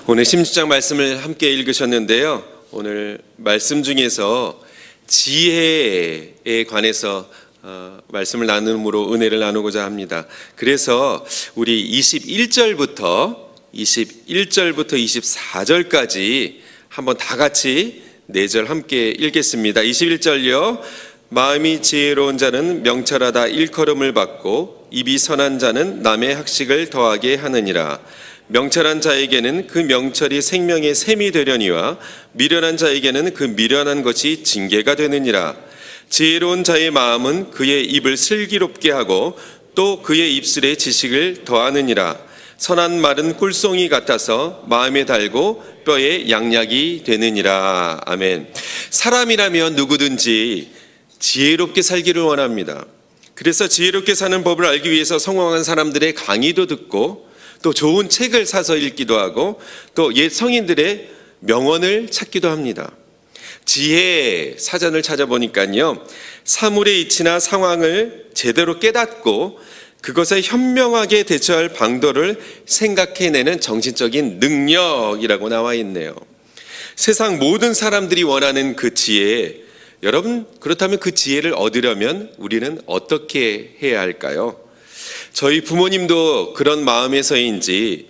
오늘 16장 말씀을 함께 읽으셨는데요. 오늘 말씀 중에서 지혜에 관해서 말씀을 나눔으로 은혜를 나누고자 합니다. 그래서 우리 21절부터 24절까지 한번 다 같이 4절 함께 읽겠습니다. 21절요. 마음이 지혜로운 자는 명철하다 일컬음을 받고 입이 선한 자는 남의 학식을 더하게 하느니라. 명철한 자에게는 그 명철이 생명의 샘이 되려니와 미련한 자에게는 그 미련한 것이 징계가 되느니라. 지혜로운 자의 마음은 그의 입을 슬기롭게 하고 또 그의 입술에 지식을 더하느니라. 선한 말은 꿀송이 같아서 마음에 달고 뼈에 양약이 되느니라. 아멘. 사람이라면 누구든지 지혜롭게 살기를 원합니다. 그래서 지혜롭게 사는 법을 알기 위해서 성공한 사람들의 강의도 듣고 또 좋은 책을 사서 읽기도 하고 또 옛 성인들의 명언을 찾기도 합니다. 지혜 사전을 찾아보니까요, 사물의 이치나 상황을 제대로 깨닫고 그것에 현명하게 대처할 방도를 생각해내는 정신적인 능력이라고 나와 있네요. 세상 모든 사람들이 원하는 그 지혜, 여러분 그렇다면 그 지혜를 얻으려면 우리는 어떻게 해야 할까요? 저희 부모님도 그런 마음에서인지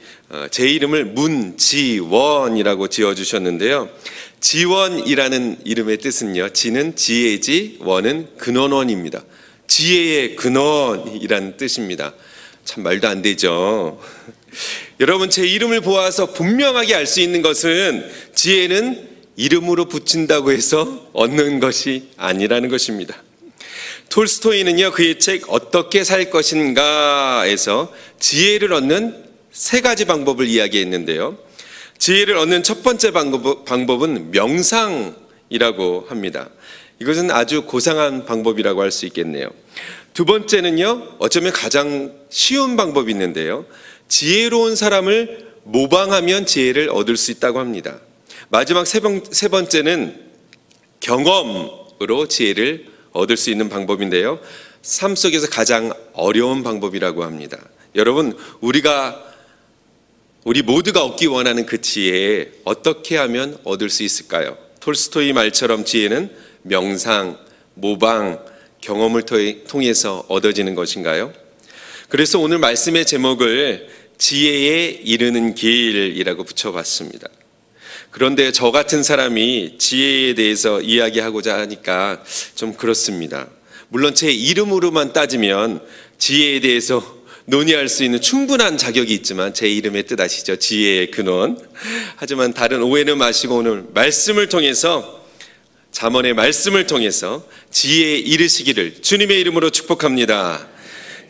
제 이름을 문지원이라고 지어주셨는데요. 지원이라는 이름의 뜻은요, 지는 지혜지, 원은 근원원입니다. 지혜의 근원이라는 뜻입니다. 참 말도 안 되죠. 여러분, 제 이름을 보아서 분명하게 알 수 있는 것은 지혜는 이름으로 붙인다고 해서 얻는 것이 아니라는 것입니다. 톨스토이는요, 그의 책 어떻게 살 것인가에서 지혜를 얻는 3가지 방법을 이야기했는데요. 지혜를 얻는 첫 번째 방법은 명상이라고 합니다. 이것은 아주 고상한 방법이라고 할 수 있겠네요. 두 번째는요, 어쩌면 가장 쉬운 방법이 있는데요. 지혜로운 사람을 모방하면 지혜를 얻을 수 있다고 합니다. 마지막 세 번째는 경험으로 지혜를 얻을 수 있는 방법인데요. 삶 속에서 가장 어려운 방법이라고 합니다. 여러분, 우리 모두가 얻기 원하는 그 지혜, 어떻게 하면 얻을 수 있을까요? 톨스토이 말처럼 지혜는 명상, 모방, 경험을 통해서 얻어지는 것인가요? 그래서 오늘 말씀의 제목을 지혜에 이르는 길이라고 붙여봤습니다. 그런데 저 같은 사람이 지혜에 대해서 이야기하고자 하니까 좀 그렇습니다. 물론 제 이름으로만 따지면 지혜에 대해서 논의할 수 있는 충분한 자격이 있지만 제 이름의 뜻 아시죠? 지혜의 근원. 하지만 다른 오해는 마시고 오늘 말씀을 통해서, 잠언의 말씀을 통해서 지혜에 이르시기를 주님의 이름으로 축복합니다.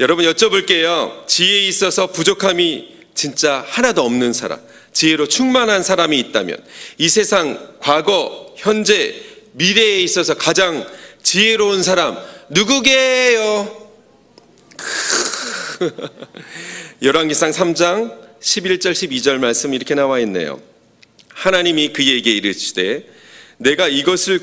여러분, 여쭤볼게요. 지혜에 있어서 부족함이 진짜 하나도 없는 사람, 지혜로 충만한 사람이 있다면 이 세상 과거, 현재, 미래에 있어서 가장 지혜로운 사람 누구게요? 열왕기상 3장 11절 12절 말씀 이렇게 나와 있네요. 하나님이 그에게 이르시되 내가 이것을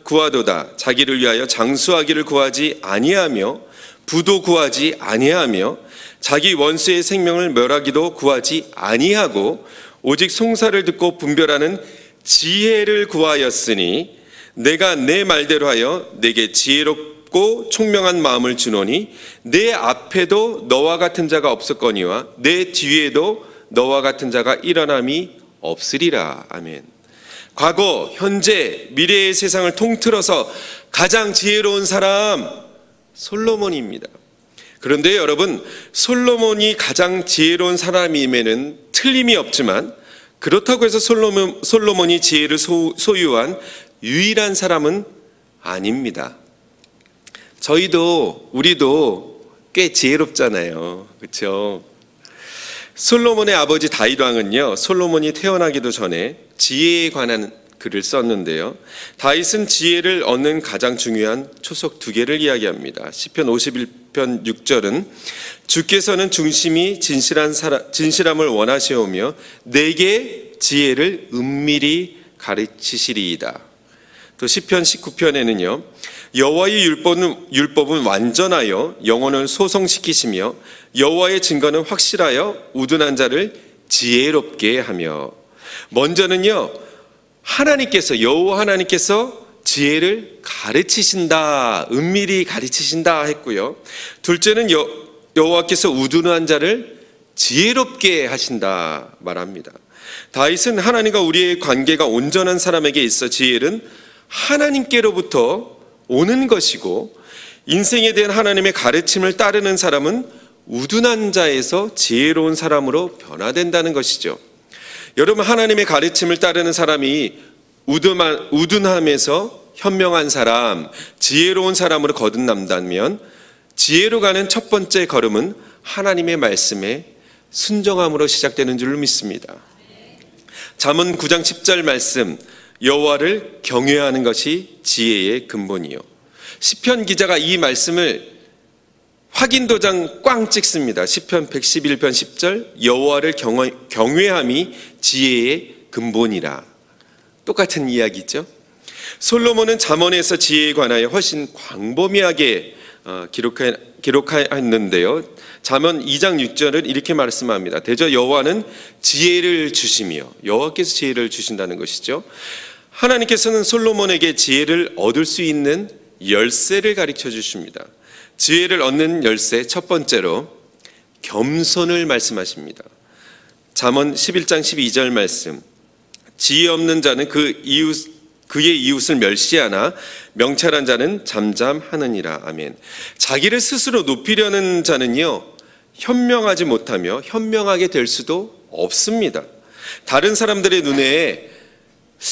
구하도다. 자기를 위하여 장수하기를 구하지 아니하며 부도 구하지 아니하며 자기 원수의 생명을 멸하기도 구하지 아니하고 오직 송사를 듣고 분별하는 지혜를 구하였으니 내가 내 말대로 하여 내게 지혜롭고 총명한 마음을 주노니 내 앞에도 너와 같은 자가 없었거니와 내 뒤에도 너와 같은 자가 일어남이 없으리라. 아멘. 과거, 현재, 미래의 세상을 통틀어서 가장 지혜로운 사람 솔로몬입니다. 그런데 여러분, 솔로몬이 가장 지혜로운 사람임에는 틀림이 없지만 그렇다고 해서 솔로몬이 지혜를 소유한 유일한 사람은 아닙니다. 우리도 꽤 지혜롭잖아요. 그렇죠? 솔로몬의 아버지 다윗 왕은요, 솔로몬이 태어나기도 전에 지혜에 관한 글을 썼는데요. 다윗은 지혜를 얻는 가장 중요한 초석 2개를 이야기합니다. 시편 51편 6절은 주께서는 중심이 진실함을 원하시오며 내게 지혜를 은밀히 가르치시리이다. 또 시편 19편에는요. 여호와의 율법은 완전하여 영혼을 소성시키시며 여호와의 증거는 확실하여 우둔한 자를 지혜롭게 하며 먼저는요, 여호와 하나님께서 지혜를 가르치신다, 은밀히 가르치신다 했고요. 둘째는 여호와께서 우둔한 자를 지혜롭게 하신다 말합니다. 다윗은 하나님과 우리의 관계가 온전한 사람에게 있어 지혜는 하나님께로부터 오는 것이고, 인생에 대한 하나님의 가르침을 따르는 사람은 우둔한 자에서 지혜로운 사람으로 변화된다는 것이죠. 여러분, 하나님의 가르침을 따르는 사람이 우둔함에서 현명한 사람, 지혜로운 사람으로 거듭난다면 지혜로 가는 첫 번째 걸음은 하나님의 말씀에 순종함으로 시작되는 줄로 믿습니다. 잠언 9장 10절 말씀, 여호와를 경외하는 것이 지혜의 근본이요. 시편 기자가 이 말씀을 확인 도장 꽝 찍습니다. 시편 111편 10절, 여호와를 경외함이 지혜의 근본이라. 똑같은 이야기죠. 솔로몬은 잠언에서 지혜에 관하여 훨씬 광범위하게 기록하였는데요. 잠언 2장 6절을 이렇게 말씀합니다. 대저 여호와는 지혜를 주시며, 여호와께서 지혜를 주신다는 것이죠. 하나님께서는 솔로몬에게 지혜를 얻을 수 있는 열쇠를 가르쳐 주십니다. 지혜를 얻는 열쇠 첫 번째로 겸손을 말씀하십니다. 잠언 11장 12절 말씀, 지혜 없는 자는 그의 이웃을 멸시하나 명철한 자는 잠잠하느니라. 아멘. 자기를 스스로 높이려는 자는요, 현명하지 못하며 현명하게 될 수도 없습니다. 다른 사람들의 눈에,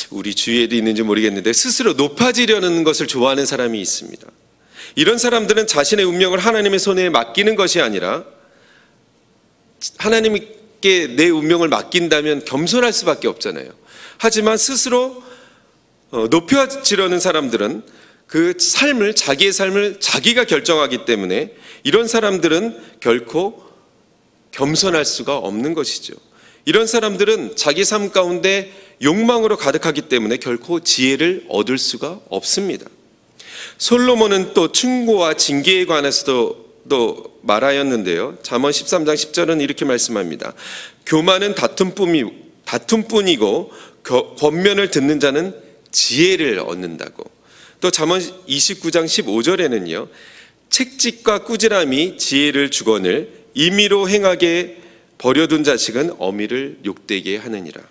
우리 주위에도 있는지 모르겠는데, 스스로 높아지려는 것을 좋아하는 사람이 있습니다. 이런 사람들은 자신의 운명을 하나님의 손에 맡기는 것이 아니라, 하나님께 내 운명을 맡긴다면 겸손할 수밖에 없잖아요. 하지만 스스로 높여지려는 사람들은 자기의 삶을 자기가 결정하기 때문에 이런 사람들은 결코 겸손할 수가 없는 것이죠. 이런 사람들은 자기 삶 가운데 욕망으로 가득하기 때문에 결코 지혜를 얻을 수가 없습니다. 솔로몬은 또 충고와 징계에 관해서도 말하였는데요. 잠언 13장 10절은 이렇게 말씀합니다. 교만은 다툼뿐이고 권면을 듣는 자는 지혜를 얻는다고. 또 잠언 29장 15절에는요, 책짓과 꾸지람이 지혜를 주거늘 임의로 행하게 버려둔 자식은 어미를 욕되게 하느니라.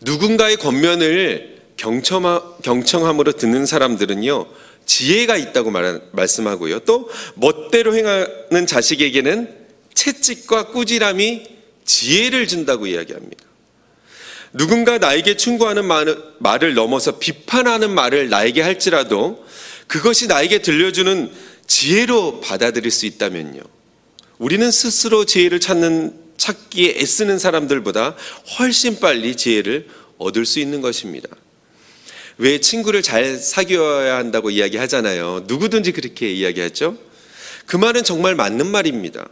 누군가의 권면을 경청함으로 듣는 사람들은요, 지혜가 있다고 말씀하고요. 또 멋대로 행하는 자식에게는 채찍과 꾸지람이 지혜를 준다고 이야기합니다. 누군가 나에게 충고하는 말을 넘어서 비판하는 말을 나에게 할지라도 그것이 나에게 들려주는 지혜로 받아들일 수 있다면요, 우리는 스스로 지혜를 찾기에 애쓰는 사람들보다 훨씬 빨리 지혜를 얻을 수 있는 것입니다. 왜 친구를 잘 사귀어야 한다고 이야기하잖아요. 누구든지 그렇게 이야기하죠. 그 말은 정말 맞는 말입니다.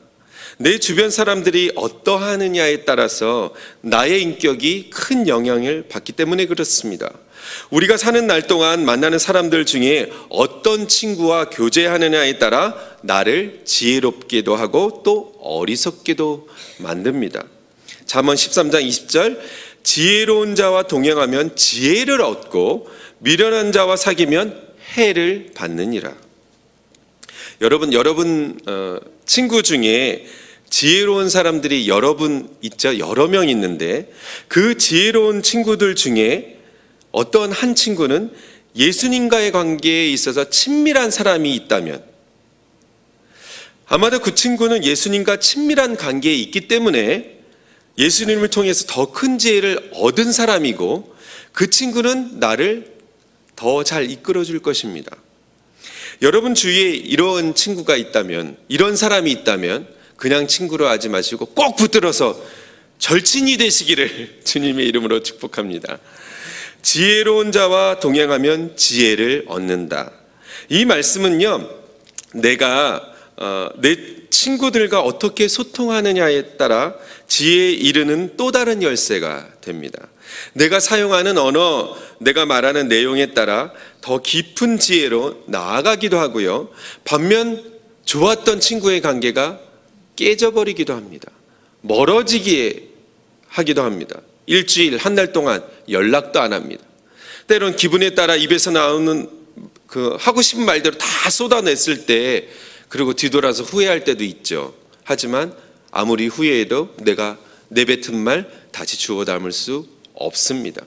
내 주변 사람들이 어떠하느냐에 따라서 나의 인격이 큰 영향을 받기 때문에 그렇습니다. 우리가 사는 날 동안 만나는 사람들 중에 어떤 친구와 교제하느냐에 따라 나를 지혜롭게도 하고 또 어리석게도 만듭니다. 잠언 13장 20절, 지혜로운 자와 동행하면 지혜를 얻고 미련한 자와 사귀면 해를 받느니라. 여러분 친구 중에 지혜로운 사람들이 여러분 있죠. 여러 명 있는데 그 지혜로운 친구들 중에 어떤 한 친구는 예수님과의 관계에 있어서 친밀한 사람이 있다면, 아마도 그 친구는 예수님과 친밀한 관계에 있기 때문에 예수님을 통해서 더 큰 지혜를 얻은 사람이고, 그 친구는 나를 더 잘 이끌어 줄 것입니다. 여러분 주위에 이런 친구가 있다면, 이런 사람이 있다면 그냥 친구로 하지 마시고 꼭 붙들어서 절친이 되시기를 주님의 이름으로 축복합니다. 지혜로운 자와 동행하면 지혜를 얻는다. 이 말씀은요, 내가 내 친구들과 어떻게 소통하느냐에 따라 지혜에 이르는 또 다른 열쇠가 됩니다. 내가 사용하는 언어, 내가 말하는 내용에 따라 더 깊은 지혜로 나아가기도 하고요. 반면 좋았던 친구의 관계가 깨져버리기도 합니다. 멀어지기에 하기도 합니다. 일주일, 한 달 동안 연락도 안 합니다. 때론 기분에 따라 입에서 나오는 그 하고 싶은 말대로 다 쏟아냈을 때, 그리고 뒤돌아서 후회할 때도 있죠. 하지만 아무리 후회해도 내가 내뱉은 말 다시 주워 담을 수 없습니다.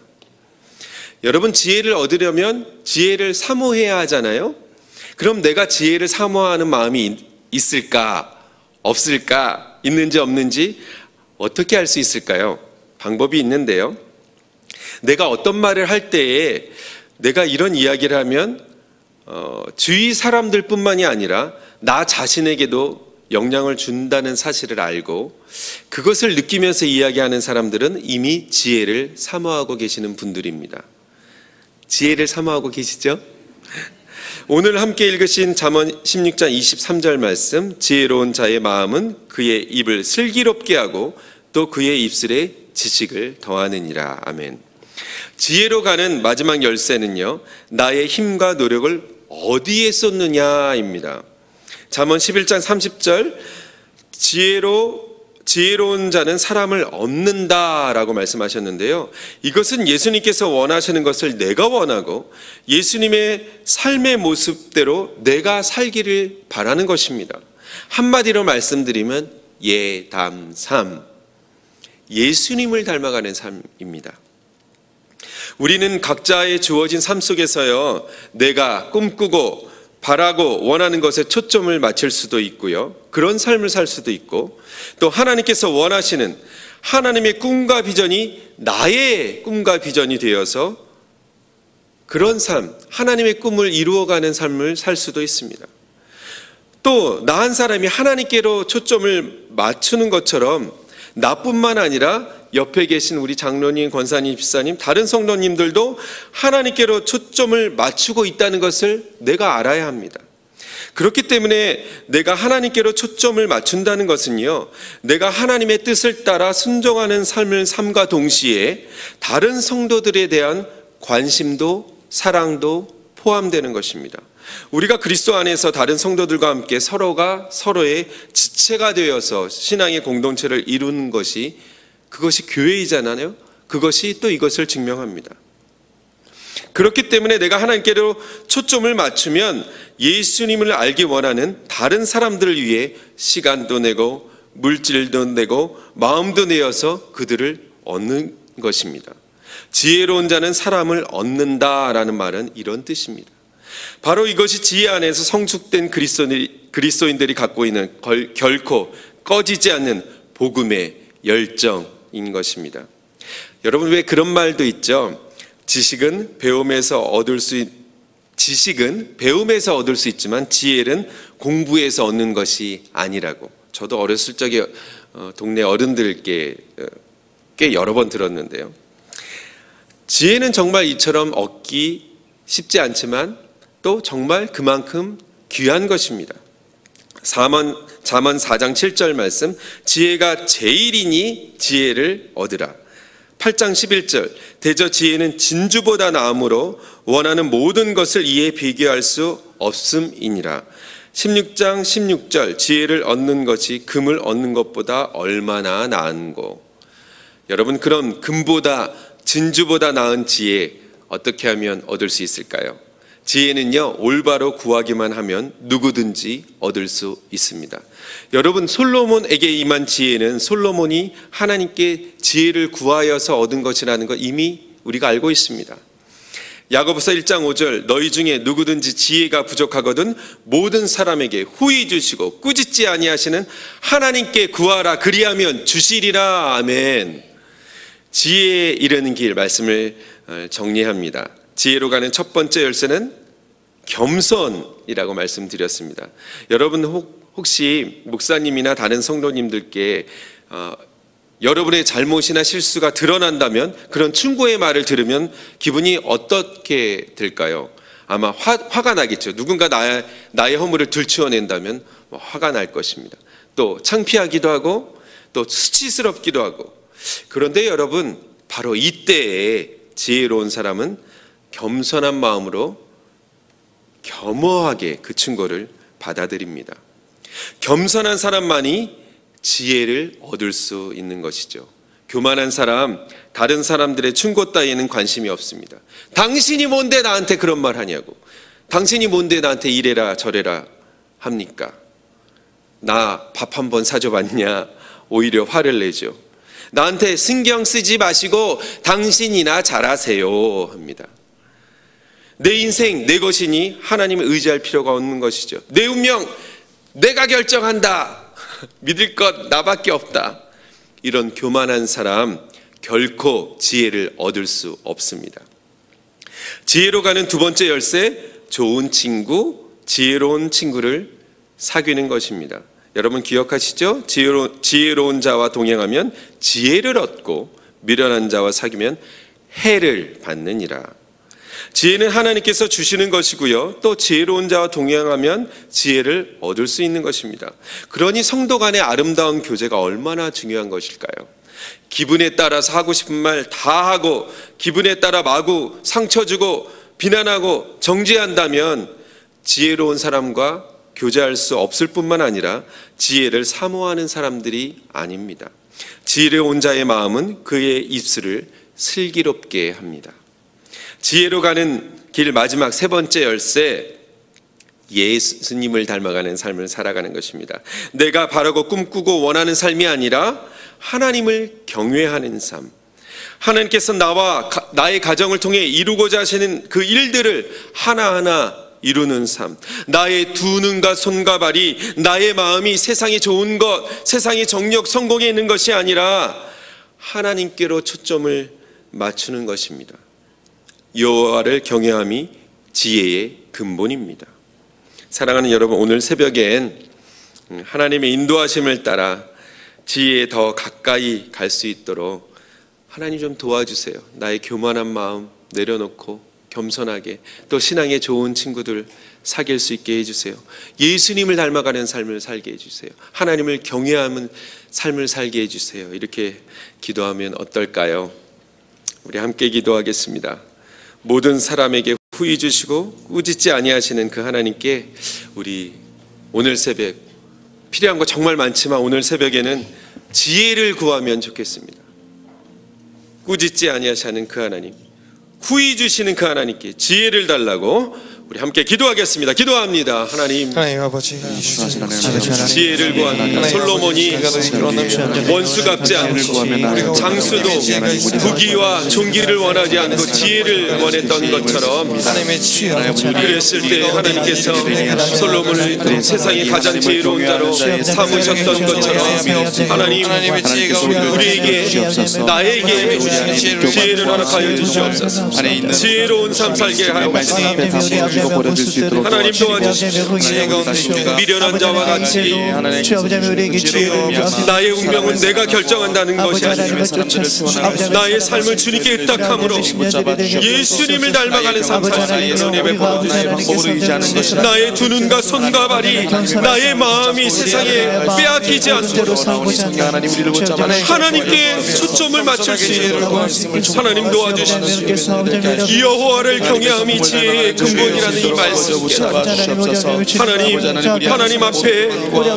여러분, 지혜를 얻으려면 지혜를 사모해야 하잖아요. 그럼 내가 지혜를 사모하는 마음이 있을까? 없을까? 있는지 없는지 어떻게 알 수 있을까요? 방법이 있는데요. 내가 어떤 말을 할 때에 내가 이런 이야기를 하면 주위 사람들 뿐만이 아니라 나 자신에게도 영향을 준다는 사실을 알고 그것을 느끼면서 이야기하는 사람들은 이미 지혜를 사모하고 계시는 분들입니다. 지혜를 사모하고 계시죠? 오늘 함께 읽으신 잠언 16장 23절 말씀, 지혜로운 자의 마음은 그의 입을 슬기롭게 하고 또 그의 입술에 지식을 더하느니라. 아멘. 지혜로 가는 마지막 열쇠는요, 나의 힘과 노력을 어디에 쏟느냐입니다. 잠언 11장 30절, 지혜로운 자는 사람을 얻는다라고 말씀하셨는데요. 이것은 예수님께서 원하시는 것을 내가 원하고 예수님의 삶의 모습대로 내가 살기를 바라는 것입니다. 한마디로 말씀드리면 예담삼, 예수님을 닮아가는 삶입니다. 우리는 각자의 주어진 삶 속에서요, 내가 꿈꾸고 바라고 원하는 것에 초점을 맞출 수도 있고요, 그런 삶을 살 수도 있고, 또 하나님께서 원하시는 하나님의 꿈과 비전이 나의 꿈과 비전이 되어서 그런 삶, 하나님의 꿈을 이루어가는 삶을 살 수도 있습니다. 또 나 한 사람이 하나님께로 초점을 맞추는 것처럼 나뿐만 아니라 옆에 계신 우리 장로님, 권사님, 집사님, 다른 성도님들도 하나님께로 초점을 맞추고 있다는 것을 내가 알아야 합니다. 그렇기 때문에 내가 하나님께로 초점을 맞춘다는 것은요, 내가 하나님의 뜻을 따라 순종하는 삶을 삶과 동시에 다른 성도들에 대한 관심도 사랑도 포함되는 것입니다. 우리가 그리스도 안에서 다른 성도들과 함께 서로가 서로의 지체가 되어서 신앙의 공동체를 이루는 것이, 그것이 교회이잖아요. 그것이 또 이것을 증명합니다. 그렇기 때문에 내가 하나님께로 초점을 맞추면 예수님을 알기 원하는 다른 사람들을 위해 시간도 내고 물질도 내고 마음도 내어서 그들을 얻는 것입니다. 지혜로운 자는 사람을 얻는다라는 말은 이런 뜻입니다. 바로 이것이 지혜 안에서 성숙된 그리스도인들이 갖고 있는 결코 꺼지지 않는 복음의 열정인 것입니다. 여러분, 왜 그런 말도 있죠? 지식은 배움에서 얻을 수 있지만 지혜는 공부에서 얻는 것이 아니라고. 저도 어렸을 적에 동네 어른들께 꽤 여러 번 들었는데요. 지혜는 정말 이처럼 얻기 쉽지 않지만 또 정말 그만큼 귀한 것입니다. 잠언 4장 7절 말씀, 지혜가 제일이니 지혜를 얻으라. 8장 11절, 대저 지혜는 진주보다 나음으로 원하는 모든 것을 이에 비교할 수 없음이니라. 16장 16절, 지혜를 얻는 것이 금을 얻는 것보다 얼마나 나은고. 여러분, 그럼 금보다 진주보다 나은 지혜 어떻게 하면 얻을 수 있을까요? 지혜는요, 올바로 구하기만 하면 누구든지 얻을 수 있습니다. 여러분, 솔로몬에게 임한 지혜는 솔로몬이 하나님께 지혜를 구하여서 얻은 것이라는 것 이미 우리가 알고 있습니다. 야고보서 1장 5절, 너희 중에 누구든지 지혜가 부족하거든 모든 사람에게 후히 주시고 꾸짖지 아니하시는 하나님께 구하라, 그리하면 주시리라. 아멘. 지혜에 이르는 길 말씀을 정리합니다. 지혜로 가는 첫 번째 열쇠는 겸손이라고 말씀드렸습니다. 여러분, 혹시 목사님이나 다른 성도님들께 여러분의 잘못이나 실수가 드러난다면, 그런 충고의 말을 들으면 기분이 어떻게 될까요? 아마 화가 나겠죠. 누군가 나의 허물을 들추어낸다면 화가 날 것입니다. 또 창피하기도 하고 또 수치스럽기도 하고. 그런데 여러분, 바로 이때에 지혜로운 사람은 겸손한 마음으로 겸허하게 그 충고를 받아들입니다. 겸손한 사람만이 지혜를 얻을 수 있는 것이죠. 교만한 사람, 다른 사람들의 충고 따위에는 관심이 없습니다. 당신이 뭔데 나한테 그런 말 하냐고. 당신이 뭔데 나한테 이래라 저래라 합니까? 나 밥 한번 사줘봤냐? 오히려 화를 내죠. 나한테 신경 쓰지 마시고 당신이나 잘하세요 합니다. 내 인생 내 것이니 하나님을 의지할 필요가 없는 것이죠. 내 운명 내가 결정한다. 믿을 것 나밖에 없다. 이런 교만한 사람 결코 지혜를 얻을 수 없습니다. 지혜로 가는 두 번째 열쇠, 좋은 친구, 지혜로운 친구를 사귀는 것입니다. 여러분 기억하시죠? 지혜로운 자와 동행하면 지혜를 얻고 미련한 자와 사귀면 해를 받느니라. 지혜는 하나님께서 주시는 것이고요, 또 지혜로운 자와 동행하면 지혜를 얻을 수 있는 것입니다. 그러니 성도 간의 아름다운 교제가 얼마나 중요한 것일까요? 기분에 따라서 하고 싶은 말 다 하고 기분에 따라 마구 상처 주고 비난하고 정죄한다면 지혜로운 사람과 교제할 수 없을 뿐만 아니라 지혜를 사모하는 사람들이 아닙니다. 지혜로운 자의 마음은 그의 입술을 슬기롭게 합니다. 지혜로 가는 길 마지막 세 번째 열쇠, 예수님을 닮아가는 삶을 살아가는 것입니다. 내가 바라고 꿈꾸고 원하는 삶이 아니라 하나님을 경외하는 삶, 하나님께서 나와 나의 가정을 통해 이루고자 하시는 그 일들을 하나하나 이루는 삶, 나의 두 눈과 손과 발이, 나의 마음이 세상에 좋은 것, 세상의 정력, 성공에 있는 것이 아니라 하나님께로 초점을 맞추는 것입니다. 여호와를 경외함이 지혜의 근본입니다. 사랑하는 여러분, 오늘 새벽엔 하나님의 인도하심을 따라 지혜에 더 가까이 갈 수 있도록 하나님 좀 도와주세요. 나의 교만한 마음 내려놓고 겸손하게, 또 신앙의 좋은 친구들 사귈 수 있게 해주세요. 예수님을 닮아가는 삶을 살게 해주세요. 하나님을 경외하는 삶을 살게 해주세요. 이렇게 기도하면 어떨까요? 우리 함께 기도하겠습니다. 모든 사람에게 후히 주시고 꾸짖지 아니하시는 그 하나님께 우리 오늘 새벽 필요한 거 정말 많지만 오늘 새벽에는 지혜를 구하면 좋겠습니다. 꾸짖지 아니하시는 그 하나님, 후히 주시는 그 하나님께 지혜를 달라고 우리 함께 기도하겠습니다. 기도합니다. 하나님, 지혜를 구합니다. 솔로몬이 원수 갚지 않고 장수도 부귀와 존귀를 원하지 않고 지혜를 원했던 것처럼, 그랬을 때 하나님께서 솔로몬을 세상의 가장 지혜로운 자로 삼으셨던 것처럼 하나님, 우리에게, 나에게 지혜를 허락하여 주시옵소서. 지혜로운 삶 살게 하옵소서. 하나님 도와주십시오. 미련한 자와 같이 나의 운명은 내가 결정한다는 것이 아니라 나의 삶을 주님께 의탁함으로 예수님을 닮아가는 삶 살수 있는 은혜 베풀어 주시옵소서. 나의 두 눈과 손과 발이, 나의 마음이 세상에 빼앗기지 않도록 하나님께 초점을 맞출 수 있도록 하나님 도와주십시오. 여호와를 경외함이 지혜의 근본이라는 이 말씀, 하나님 앞에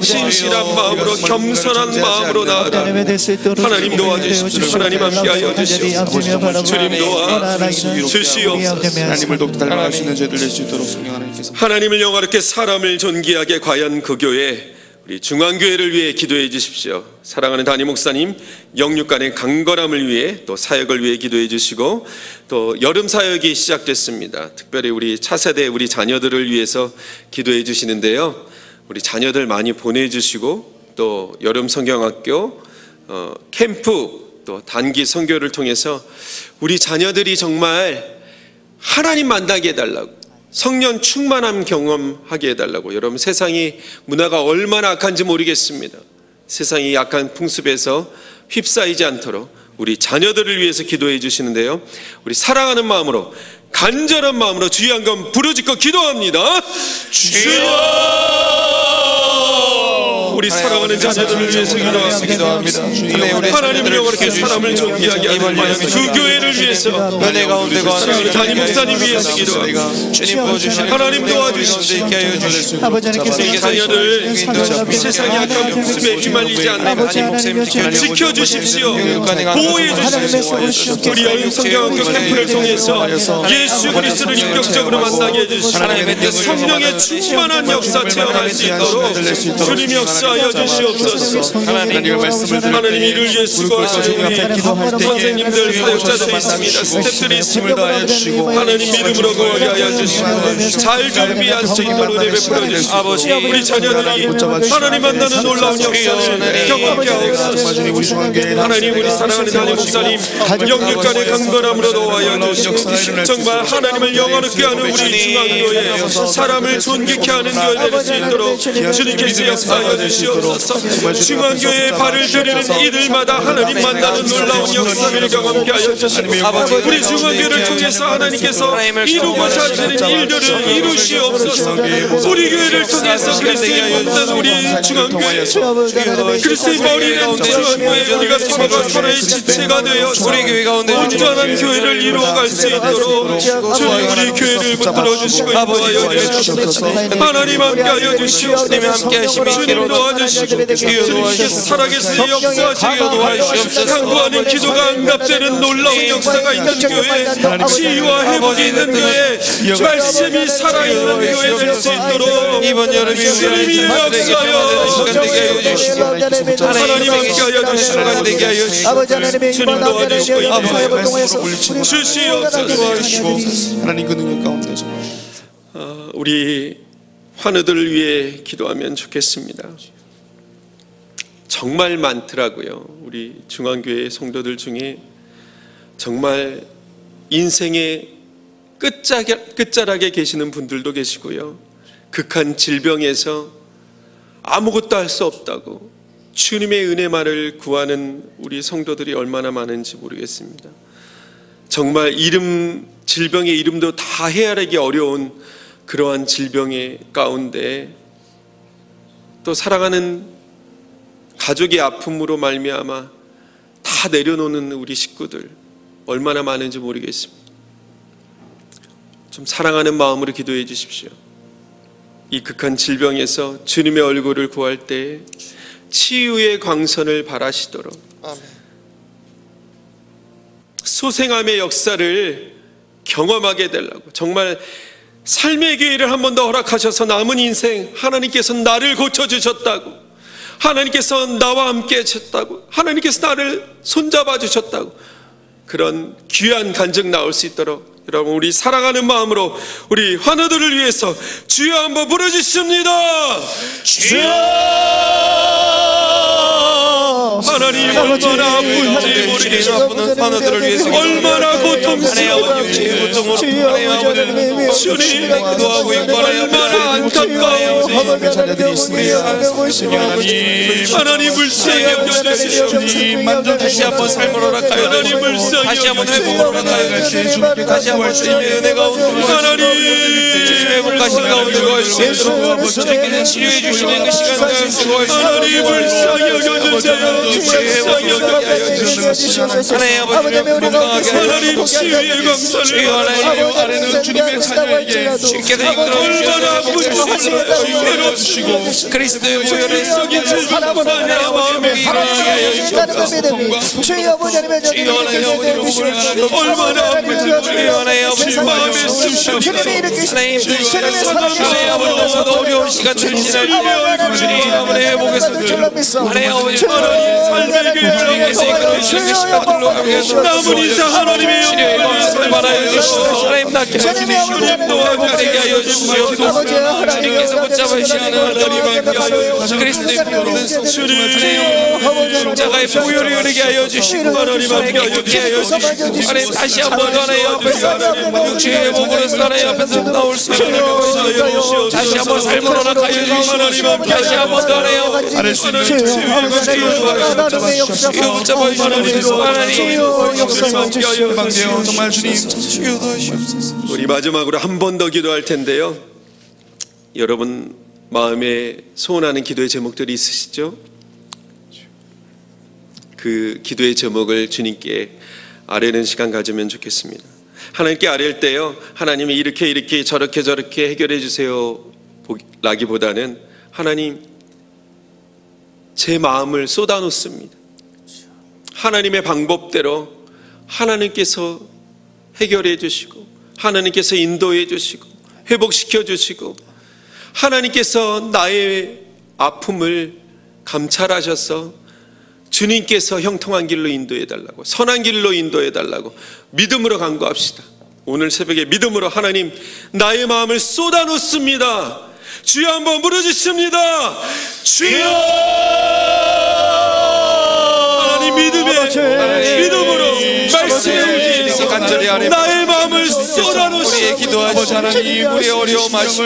신실한 마음으로, 겸손한 마음으로 나아가 하나님 도와주십시오. 하나님 함께하여 주시옵소서. 주님 도와주시옵소서. 하나님을 더욱 닮아갈 수 있는 죄들 낼 수 있도록 성령 하나님께서 하나님을 영화롭게 사람을 존귀하게, 과연 그 교회, 우리 중앙교회를 위해 기도해 주십시오. 사랑하는 담임 목사님, 영육간의 강건함을 위해, 또 사역을 위해 기도해 주시고, 또 여름 사역이 시작됐습니다. 특별히 우리 차세대 우리 자녀들을 위해서 기도해 주시는데요, 우리 자녀들 많이 보내주시고, 또 여름 성경학교 캠프, 또 단기 선교를 통해서 우리 자녀들이 정말 하나님 만나게 해달라고, 성령 충만함 경험하게 해달라고. 여러분, 세상이 문화가 얼마나 악한지 모르겠습니다. 세상이 약한 풍습에서 휩싸이지 않도록 우리 자녀들을 위해서 기도해 주시는데요, 우리 사랑하는 마음으로, 간절한 마음으로 주의 한번 부르짖고 기도합니다. 주여! 우리 사랑하는 자녀들을 위해서 기도합니다. 하나님을 영원하게 사람을 존귀하게 하는 그 교회를 위해서 은혜 가운데 거하는 담임 목사님 위해서 기도합니다. 주님 부어주시는 하나님 도와주시고 자녀들 세상의 악한 복음에 휘말리지 않는 지켜주십시오. 보호해 주십시오. 우리 여인 성경학교 캠프를 통해서 예수 그리스도를 인격적으로 만나게 해주시고 성령의 충만한 역사 체험할 수 있도록 주님 역사하여 주시옵소서. 하나님 이를 위해 수고하시는 우리 선생님들 사역자들이 있습니다. 스태프들이 있습니다. 하나님 믿음으로 구하게 하여 주시고 잘 준비할 수 있도록 베풀어 주시고 우리 자녀들이 하나님 만나는 놀라운 역사를 경험하게 하옵소서. 하나님 우리 사랑하는 담임 목사님 영육간의 강건함으로 도와여 주시고 정말 하나님을 영원하게 하는 우리 중앙교회 사람을 존귀케 하는 교회 될 수 있도록 주님께서 역사하여 주시옵소서. 중앙교회에 발을 들이는 이들마다 하나님 만나는 놀라운 역사를 경험하게 하여 주시고 우리 중앙교회를 통해서 하나님께서 이루고자 하시는 일들을 이루시옵소서. 우리 교회를 통해서 그리스도의 몸된 우리 중앙교회 그리스도의 머리는 중앙교회 우리가 서로가 서로의 지체가 되어 우리 교회 가운데 온전한 교회를 이루어갈 수 있도록 주님 우리 교회를 붙들어 주시고 인도하여 주시옵소서. 하나님 함께하여 주시옵소서. 주님이 함께하시며 주님 도와주시고 주님께서 살아계시는 역사하시고 강구하는 기도가 응답되는 놀라운 역사가 있는 교회 치유와 회복이 있는 교회 말씀이 살아있는 교회 될 수 있도록 이번 여름이 주님이 역사하여 하나님 함께하여 주시고 주님 도와주시고 인도하여 주시옵소서. 하나님 그 능력 가운데 우리 환우들을 위해 기도하면 좋겠습니다. 정말 많더라고요. 우리 중앙교회 성도들 중에 정말 인생의 끝자락에 계시는 분들도 계시고요. 극한 질병에서 아무것도 할 수 없다고 주님의 은혜만을 구하는 우리 성도들이 얼마나 많은지 모르겠습니다. 정말 질병의 이름도 다 헤아리기 어려운 그러한 질병의 가운데 또 사랑하는 가족의 아픔으로 말미암아 다 내려놓는 우리 식구들 얼마나 많은지 모르겠습니다. 좀 사랑하는 마음으로 기도해 주십시오. 이 극한 질병에서 주님의 얼굴을 구할 때 치유의 광선을 발하시도록 소생함의 역사를 경험하게 되려고 정말 삶의 기회를 한 번 더 허락하셔서 남은 인생 하나님께서 나를 고쳐주셨다고 하나님께서 나와 함께 하셨다고 하나님께서 나를 손잡아 주셨다고 그런 귀한 간증 나올 수 있도록 여러분 우리 사랑하는 마음으로 우리 환우들을 위해서 주여 한번 부르짖습니다. 주여 하나님 얼마나 아픈지 모르겠습니다. 환우들을 위해서 얼마나 고통스러운지 주님 기도하고 있고 얼마나 안타까워 하나님 불쌍히 여겨주시오. 다시 한번 삶을 허락하여 하나님 불쌍히 다시 한번 회복을 허락하여 다시 한번 주님의 은혜가 하나님 주님의 회복하신 가운데 거할 수 있도록 주님께서 치료해 주시는 그 시간을 하나님 불쌍히 여겨주세요. 불쌍히 여겨주시오. 하나님 아버지를 건강하게 하나님 치유의 광선을 아래는 주님의 자녀에게 주께서 얼마나 아픈지 괴롭히시고 그리스도의 보혈의 속에 질병 하나님 마음에 일어나게 하여 주옵소서. 얼마나 아픈지 주의 마음에 쑤시옵소서. 하나님 하나님 아버지 어려운 시간들 지날 주님 아버지 회복에서 하나님 아버지 삶의 주님께서 이끌어주시는 그 시간들로 가게 해서 남은 인생 하나님의 치료의 광선을 받아여 주시옵소서. 하나님 낫게 해주시고 회복되게 하여 주시옵소서. 주님께서 붙잡으시는 하나님 그리스도의 피로는 주님 십자가의 보혈을 흐르게 하여 주시고 하나님 함께 하여 주시고 하나님 다시 한번 하나님 앞에서 주의 회복으로서 하나님 앞에서 나올 수 있는 다시 한번 삶을 허락하여 주시고 다시 한번 하나님 아래 수 있는 주여 붙잡아주시옵소서. 하나님 해방되어 정말 주님 우리 마지막으로 한 번 더 기도할 텐데요. 여러분 마음에 소원하는 기도의 제목들이 있으시죠? 그 기도의 제목을 주님께 아뢰는 시간 가지면 좋겠습니다. 하나님께 아뢰일 때요, 하나님이 이렇게 저렇게 해결해 주세요 라기보다는 하나님, 제 마음을 쏟아놓습니다. 하나님의 방법대로 하나님께서 해결해 주시고, 하나님께서 인도해 주시고, 회복시켜 주시고, 하나님께서 나의 아픔을 감찰하셔서 주님께서 형통한 길로 인도해 달라고, 선한 길로 인도해 달라고 믿음으로 간구합시다. 오늘 새벽에 믿음으로 하나님, 나의 마음을 쏟아놓습니다. 주여 한번 부르짖습니다. 주여! 하나님 믿음으로 말씀해 주시고 나의 마음을 쏟아놓으시고 하나님, 우리의 어려움 아시고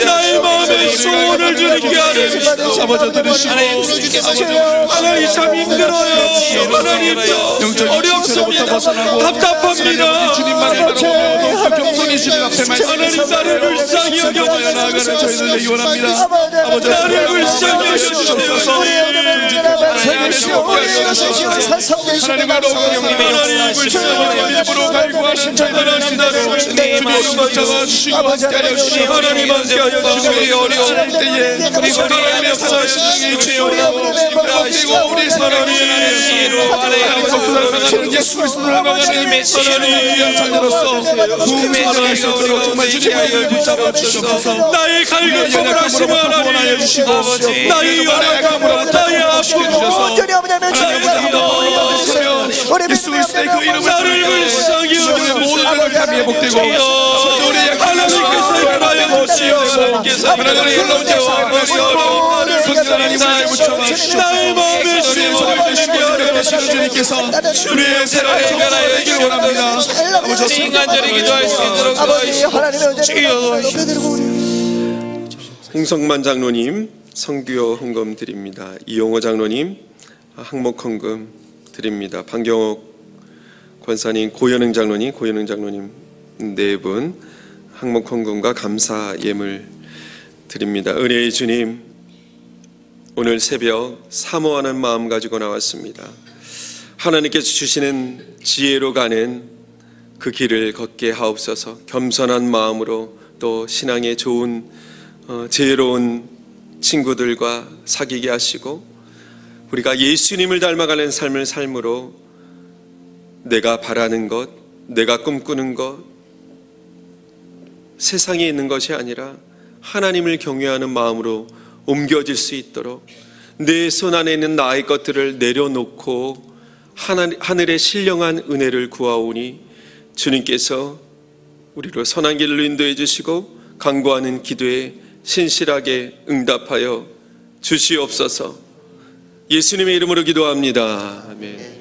나의 마음의 소원을 주님께 아뢰옵시다. 하나님 참 힘들어요. 하나님 어렵습니다. 답답합니다. 주님만을 바라보며 겸손히 주님 앞에 하나님 나를 불쌍히 여겨주시옵소서. 나아가는 저희들 원합니다. 아버지, 나를 불쌍히 여겨주시옵소서. 하나님을 영님의 믿음으로 갈구하신 저희들을 주님의 마음을 잡아주시고 함께하여 주시고 하나님 함께하여 주시고 우리 어려울 때에 우리 하나님의 사랑하시는 죄요라고 그리고 우리 하나님 예수 그리스도를 나가는 하나님의 귀한 자녀로서 구원하여 주시고 정말 주님을 붙잡아 주시옵소서. 나의 갈급함을 하시며 구원하여 주시고 나의 연약함으로 나의 아픔으로 예수 그리스도의 그 이름을 나를 불쌍히 여겨주시옵소서. 모든 감이 회복되고 우리의 하나님께서 일하여 주시옵소서. 하나님의 놀라운 자와 성령 하나님 나의 붙잡아 주시옵소서. 나의 마음에 소원을 주시고 주님께서 우리의 새로운 생활을 이길 원합니다. 아버지 인간적인 기도할 수 있도록 홍성만 장로님 성규어 헌금 드립니다. 이용호 장로님 항목 헌금 드립니다. 방경옥 권사님, 고현흥 장로님 네 분 항목 헌금과 감사 예물 드립니다. 은혜의 주님, 오늘 새벽 사모하는 마음 가지고 나왔습니다. 하나님께서 주시는 지혜로 가는 그 길을 걷게 하옵소서. 겸손한 마음으로 또 신앙에 좋은 지혜로운 친구들과 사귀게 하시고, 우리가 예수님을 닮아가는 삶을 삶으로 내가 바라는 것, 내가 꿈꾸는 것, 세상에 있는 것이 아니라 하나님을 경외하는 마음으로 옮겨질 수 있도록 내 손 안에 있는 나의 것들을 내려놓고 하늘의 신령한 은혜를 구하오니 주님께서 우리로 선한 길로 인도해 주시고 간구하는 기도에 신실하게 응답하여 주시옵소서. 예수님의 이름으로 기도합니다. 아멘.